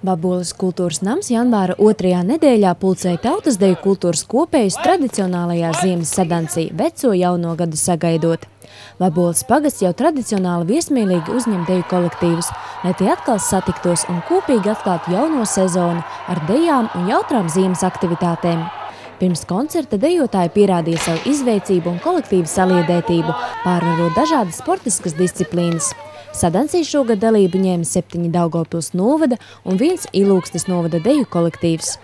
Vaboles kultūras nams janvāra 2. nedēļā pulcēja tautas deju kultūras kopējus tradicionālajā ziemas sadancī veco jauno gadu sagaidot. Vaboles pagasts jau tradicionāli viesmīlīgi uzņem deju kolektīvus, lai tie atkal satiktos un kopīgi atklātu jauno sezonu ar dejām un jautrām ziemas aktivitātēm. Pirms koncerta dejotāji pierādīja savu izveicību un kolektīvu saliedētību, pārvarot dažādas sportiskas disciplīnas. Sadancī šogad dalību ņēma 7 Daugavpils novada un 1 Ilūgstes novada deju kolektīvs.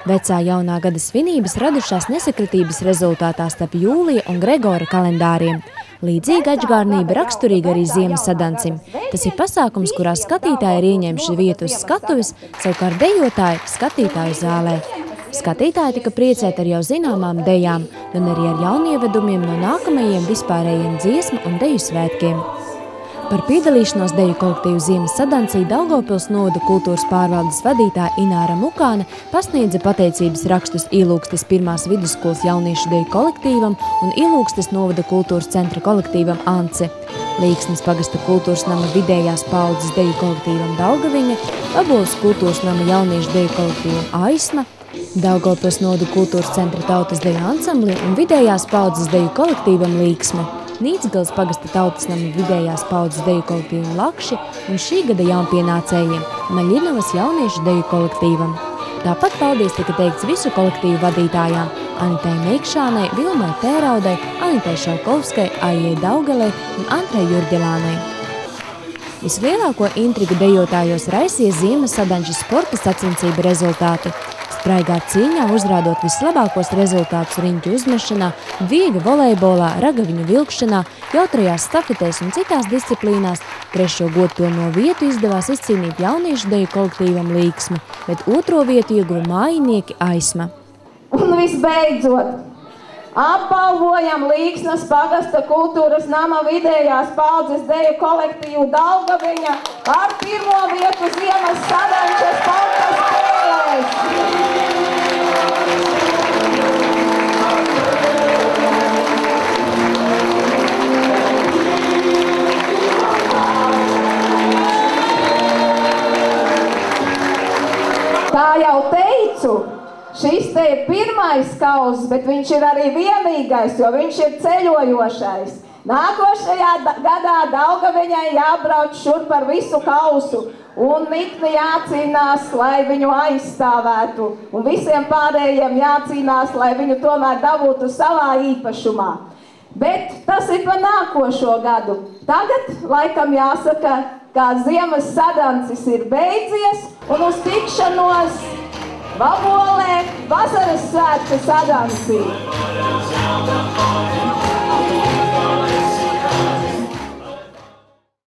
Vecā jaunā gada svinības radušās nesakritības rezultātā starp Jūlija un Gregora kalendāriem. Līdzīga atžgārnība raksturīga arī ziemas sadancim. Tas ir pasākums, kurā skatītāji ir ieņemši vietu uz skatuves, savukārt dejotāji skatītāju zālē. Skatītāji tika priecēti ar jau zināmām dejām, un arī ar jaunievedumiem no nākamajiem vispārējiem dziesmu un deju svētkiem. Par piedalīšanos deju kolektīvu ziemas sadancī Daugavpils novada kultūras pārvaldes vadītāja Ināra Mukāne pasniedza pateicības rakstus Ilūgstes 1. vidusskolas jauniešu deju kolektīvam un Ilūgstes novada kultūras centra kolektīvam Ance, Līksnes pagasta kultūras nama vidējās paaudzes deju kolektīvam Daugaviņa, Vaboles kultūras nama jauniešu deju kolektīvam Aisma, Daugavpils novada kultūras centra tautas deju ansamblim un vidējās paaudzes deju kolektīvam Līksme, Nīcgales pagasta tautas nama vidējās paaudzes deju kolektīvam Lakši un šī gada jaunpienācējiem Maļinovas jauniešu deju kolektīvam. Tāpat paldies tika teikts visu kolektīvu vadītājām Anitai Meikšānai, Vilmai Tēraudai, Anitai Šalkovskai, Aijai Daugalei un Antrai Jurģelānai. Vislielāko intrigu dejotājos raisīja ziemas sadanču sporta sacensību rezultāti. Spraigā cīņā uzrādot vislabākos rezultātus riņķu uzmešanā, viegļu volejbolā, ragaviņu vilkšanā, jautrajās stafetēs un citās disciplīnās, 3. godpilno vietu izdevās izcīnīt jauniešu deju kolektīvam Līksme, bet 2. vietu ieguva mājinieki Aisma. Un visbeidzot, apbalvojam Līksnes pagasta kultūras nama vidējās paaudzes deju kolektīvu Daugaviņa ar 1. vietu ziemas sadančas sporta spēlēs. Tā jau teicu, šis te ir 1. kauzs, bet viņš ir arī vienīgais, jo viņš ir ceļojošais. Nākošajā gadā Daugaviņai jābrauc šur par visu kausu un nikni jācīnās, lai viņu aizstāvētu. Un visiem pārējiem jācīnās, lai viņu tomēr dabūtu savā īpašumā. Bet tas ir par nākošo gadu. Tagad laikam jāsaka, ka ziemas sadancis ir beidzies un uz tikšanos Vabolē vasaras svētku sadancī.